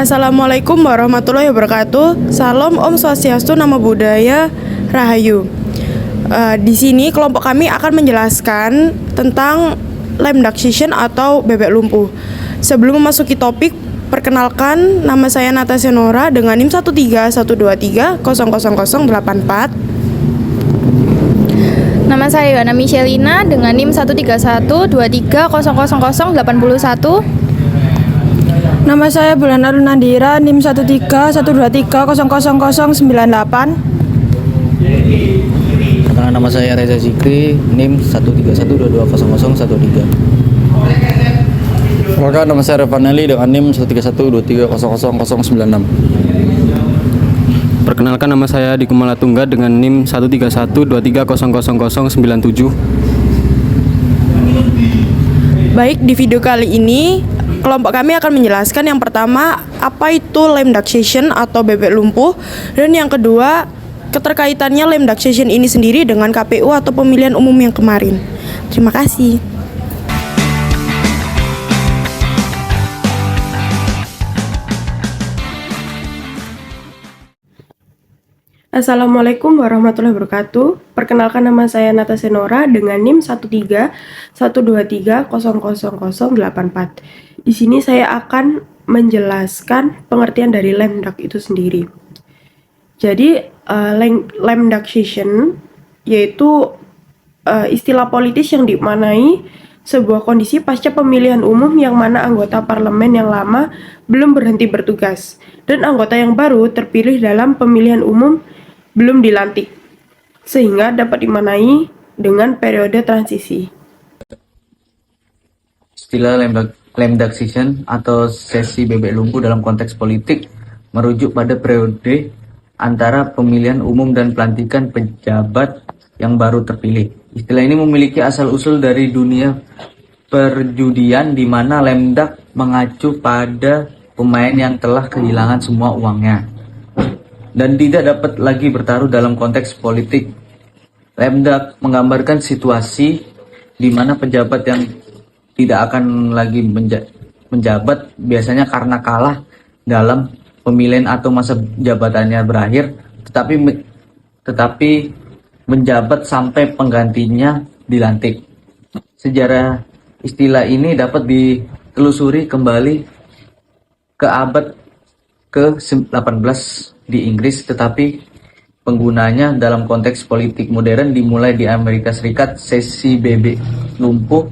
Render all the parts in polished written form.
Assalamualaikum warahmatullahi wabarakatuh. Salam Om Swastiastu, Namo Buddhaya, Rahayu. Di sini kelompok kami akan menjelaskan tentang Lemdaksation atau bebek lumpuh. Sebelum memasuki topik, perkenalkan, nama saya Natasha Nora dengan NIM 13123000084. Nama saya Yohana Michelina dengan NIM 13123000081. Nama saya Bulan Arunandira, NIM 13123000098. Nama saya Reza Zikri, NIM 131220013. Maka nama saya Revanelli dengan NIM 13123000096. Perkenalkan, nama saya Diki Malatungga dengan NIM 13123000097. Baik, di video kali ini kelompok kami akan menjelaskan yang pertama apa itu Lemdaksation atau bebek lumpuh, dan yang kedua keterkaitannya Lemdaksation ini sendiri dengan KPU atau pemilihan umum yang kemarin. Terima kasih. Assalamualaikum warahmatullahi wabarakatuh. Perkenalkan, nama saya Natasha Nora dengan NIM 13123000084. Di sini saya akan menjelaskan pengertian dari Lemdak itu sendiri. Jadi, Lemdaksation yaitu istilah politis yang dimaknai sebuah kondisi pasca pemilihan umum yang mana anggota parlemen yang lama belum berhenti bertugas dan anggota yang baru terpilih dalam pemilihan umum belum dilantik, sehingga dapat dimaknai dengan periode transisi. Istilah Lemdaksation atau sesi bebek lumpuh dalam konteks politik merujuk pada periode antara pemilihan umum dan pelantikan pejabat yang baru terpilih. Istilah ini memiliki asal-usul dari dunia perjudian, di mana Lemdak mengacu pada pemain yang telah kehilangan semua uangnya dan tidak dapat lagi bertaruh dalam konteks politik. Lemdak menggambarkan situasi di mana pejabat yang tidak akan lagi menjabat biasanya karena kalah dalam pemilihan atau masa jabatannya berakhir, tetapi menjabat sampai penggantinya dilantik. Sejarah istilah ini dapat ditelusuri kembali ke abad ke-18 di Inggris, tetapi penggunanya dalam konteks politik modern dimulai di Amerika Serikat. Sesi bebek lumpuh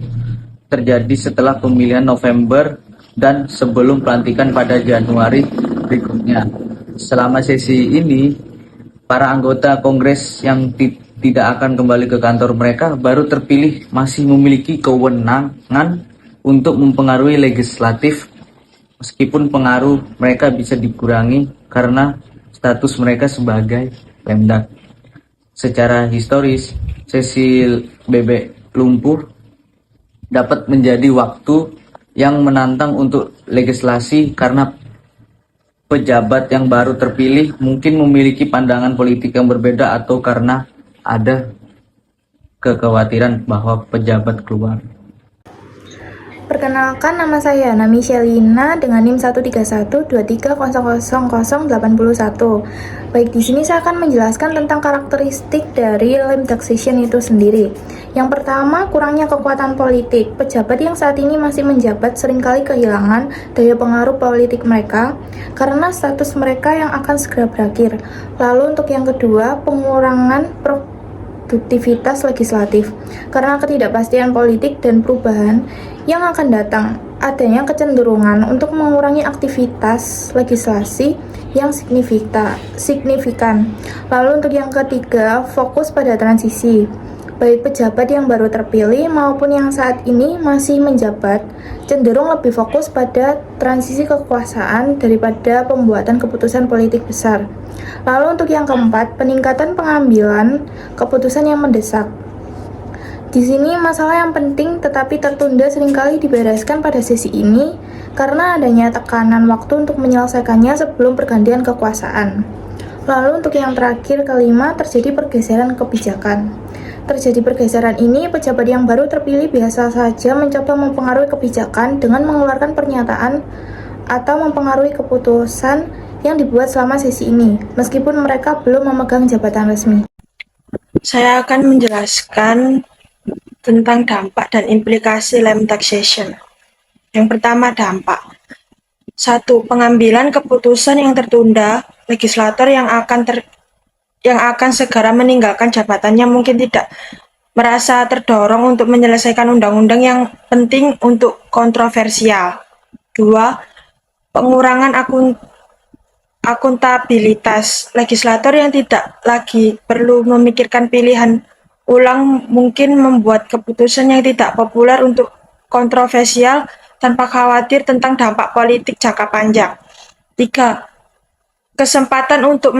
terjadi setelah pemilihan November dan sebelum pelantikan pada Januari berikutnya. Selama sesi ini, para anggota Kongres yang tidak akan kembali ke kantor mereka baru terpilih masih memiliki kewenangan untuk mempengaruhi legislatif, meskipun pengaruh mereka bisa dikurangi karena status mereka sebagai Lemdak. Secara historis, sesi bebek lumpuh dapat menjadi waktu yang menantang untuk legislasi karena pejabat yang baru terpilih mungkin memiliki pandangan politik yang berbeda atau karena ada kekhawatiran bahwa pejabat keluar. Perkenalkan, nama saya Yohana Michelina dengan NIM 13123000081. Baik, di sini saya akan menjelaskan tentang karakteristik dari Lemdaksation itu sendiri. Yang pertama, kurangnya kekuatan politik. Pejabat yang saat ini masih menjabat seringkali kehilangan daya pengaruh politik mereka karena status mereka yang akan segera berakhir. Lalu untuk yang kedua, pengurangan produktivitas legislatif karena ketidakpastian politik dan perubahan yang akan datang. Adanya kecenderungan untuk mengurangi aktivitas legislasi yang signifikan. Lalu untuk yang ketiga, fokus pada transisi. Baik pejabat yang baru terpilih maupun yang saat ini masih menjabat cenderung lebih fokus pada transisi kekuasaan daripada pembuatan keputusan politik besar. Lalu untuk yang keempat, peningkatan pengambilan keputusan yang mendesak. Di sini masalah yang penting tetapi tertunda seringkali dibereskan pada sesi ini karena adanya tekanan waktu untuk menyelesaikannya sebelum pergantian kekuasaan. Lalu untuk yang terakhir, kelima, terjadi pergeseran kebijakan. Terjadi pergeseran ini, pejabat yang baru terpilih biasa saja mencoba mempengaruhi kebijakan dengan mengeluarkan pernyataan atau mempengaruhi keputusan yang dibuat selama sesi ini, meskipun mereka belum memegang jabatan resmi. Saya akan menjelaskan tentang dampak dan implikasi land taxation. Yang pertama, dampak. 1. Pengambilan keputusan yang tertunda. Legislator yang akan segera meninggalkan jabatannya mungkin tidak merasa terdorong untuk menyelesaikan undang-undang yang penting untuk kontroversial. 2. Pengurangan akuntabilitas. Legislator yang tidak lagi perlu memikirkan pilihan ulang mungkin membuat keputusan yang tidak populer untuk kontroversial tanpa khawatir tentang dampak politik jangka panjang. 3. Kesempatan untuk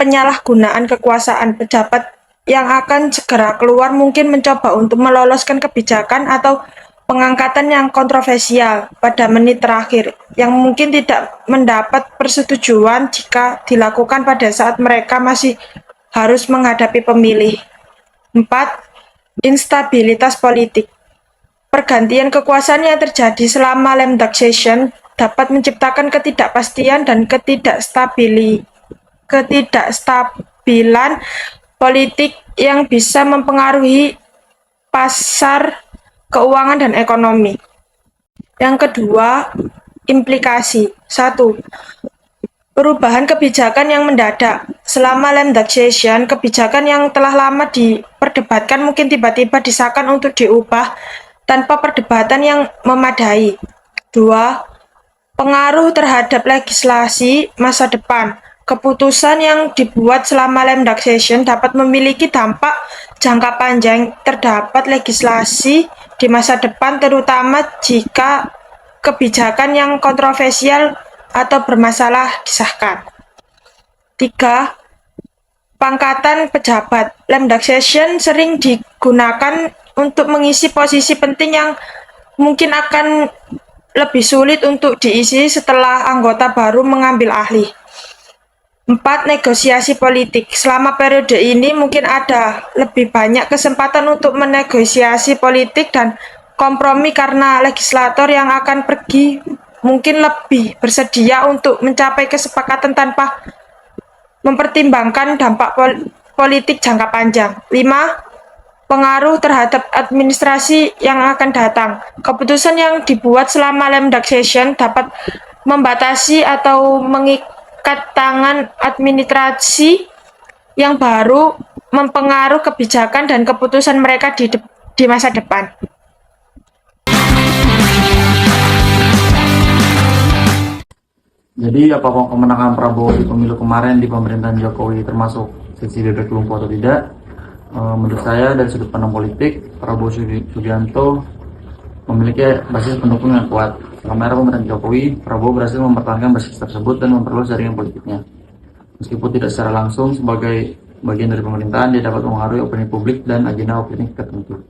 penyalahgunaan kekuasaan. Pejabat yang akan segera keluar mungkin mencoba untuk meloloskan kebijakan atau pengangkatan yang kontroversial pada menit terakhir, yang mungkin tidak mendapat persetujuan jika dilakukan pada saat mereka masih harus menghadapi pemilih. 4. Instabilitas politik. Pergantian kekuasaan yang terjadi selama land taxation dapat menciptakan ketidakpastian dan ketidakstabilan politik yang bisa mempengaruhi pasar keuangan dan ekonomi. Yang kedua, implikasi. 1. Perubahan kebijakan yang mendadak. Selama land taxation, kebijakan yang telah lama diperdebatkan mungkin tiba-tiba disahkan untuk diubah tanpa perdebatan yang memadai. 2. Pengaruh terhadap legislasi masa depan. Keputusan yang dibuat selama land taxation dapat memiliki dampak jangka panjang terhadap legislasi di masa depan, terutama jika kebijakan yang kontroversial atau bermasalah disahkan. 3. Pangkatan pejabat. Land taxation sering digunakan untuk mengisi posisi penting yang mungkin akan lebih sulit untuk diisi setelah anggota baru mengambil alih. 4. Negosiasi politik. Selama periode ini mungkin ada lebih banyak kesempatan untuk menegosiasi politik dan kompromi karena legislator yang akan pergi mungkin lebih bersedia untuk mencapai kesepakatan tanpa mempertimbangkan dampak politik jangka panjang. 5. Pengaruh terhadap administrasi yang akan datang. Keputusan yang dibuat selama land taxation dapat membatasi atau mengikat tangan administrasi yang baru, mempengaruhi kebijakan dan keputusan mereka di masa depan. Jadi apakah kemenangan Prabowo di pemilu kemarin di pemerintahan Jokowi termasuk sisi bebek lumpuh atau tidak? Menurut saya dari sudut pandang politik, Prabowo Subianto memiliki basis pendukung yang kuat. Selama era pemerintahan Jokowi, Prabowo berhasil mempertahankan basis tersebut dan memperluas jaringan politiknya. Meskipun tidak secara langsung sebagai bagian dari pemerintahan, dia dapat mempengaruhi opini publik dan agenda opini tertentu.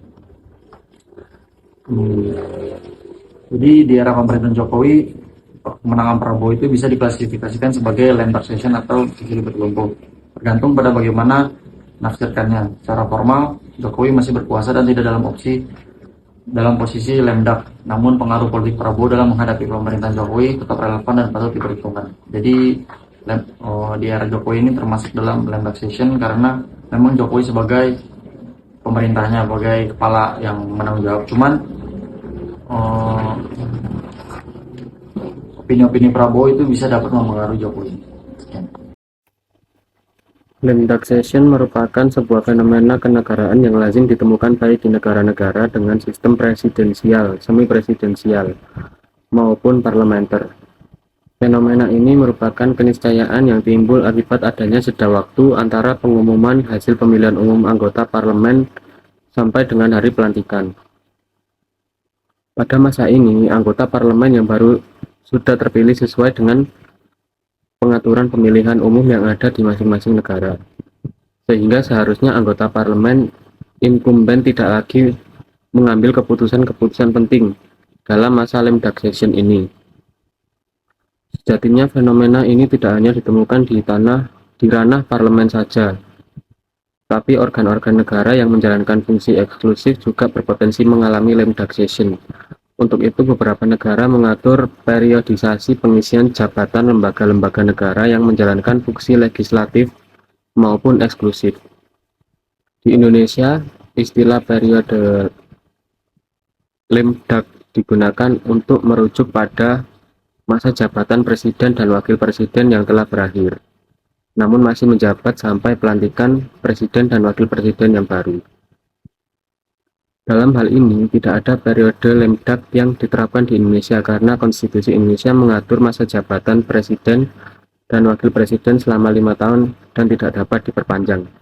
Jadi di era pemerintahan Jokowi, kemenangan Prabowo itu bisa diklasifikasikan sebagai land taxation atau sisi berkelompok, tergantung pada bagaimana nafsirkannya. Secara formal, Jokowi masih berkuasa dan tidak dalam posisi lemdak, namun pengaruh politik Prabowo dalam menghadapi pemerintahan Jokowi tetap relevan dan patut diperhitungkan. Jadi di era Jokowi ini termasuk dalam land taxation karena memang Jokowi sebagai pemerintahnya, sebagai kepala yang menanggung jawab. Cuman opini-opini Prabowo itu bisa dapat mempengaruhi Jokowi. Land taxation merupakan sebuah fenomena kenegaraan yang lazim ditemukan baik di negara-negara dengan sistem presidensial, semi-presidensial, maupun parlementer. Fenomena ini merupakan keniscayaan yang timbul akibat adanya jeda waktu antara pengumuman hasil pemilihan umum anggota parlemen sampai dengan hari pelantikan. Pada masa ini, anggota parlemen yang baru sudah terpilih sesuai dengan pengaturan pemilihan umum yang ada di masing-masing negara, sehingga seharusnya anggota parlemen incumbent tidak lagi mengambil keputusan-keputusan penting dalam masa land taxation ini. Sejatinya fenomena ini tidak hanya ditemukan di ranah parlemen saja, tapi organ-organ negara yang menjalankan fungsi eksklusif juga berpotensi mengalami land taxation. Untuk itu, beberapa negara mengatur periodisasi pengisian jabatan lembaga-lembaga negara yang menjalankan fungsi legislatif maupun eksklusif. Di Indonesia, istilah periode Lemdak digunakan untuk merujuk pada masa jabatan presiden dan wakil presiden yang telah berakhir, namun masih menjabat sampai pelantikan presiden dan wakil presiden yang baru. Dalam hal ini, tidak ada periode Lemdak yang diterapkan di Indonesia karena Konstitusi Indonesia mengatur masa jabatan presiden dan wakil presiden selama 5 tahun dan tidak dapat diperpanjang.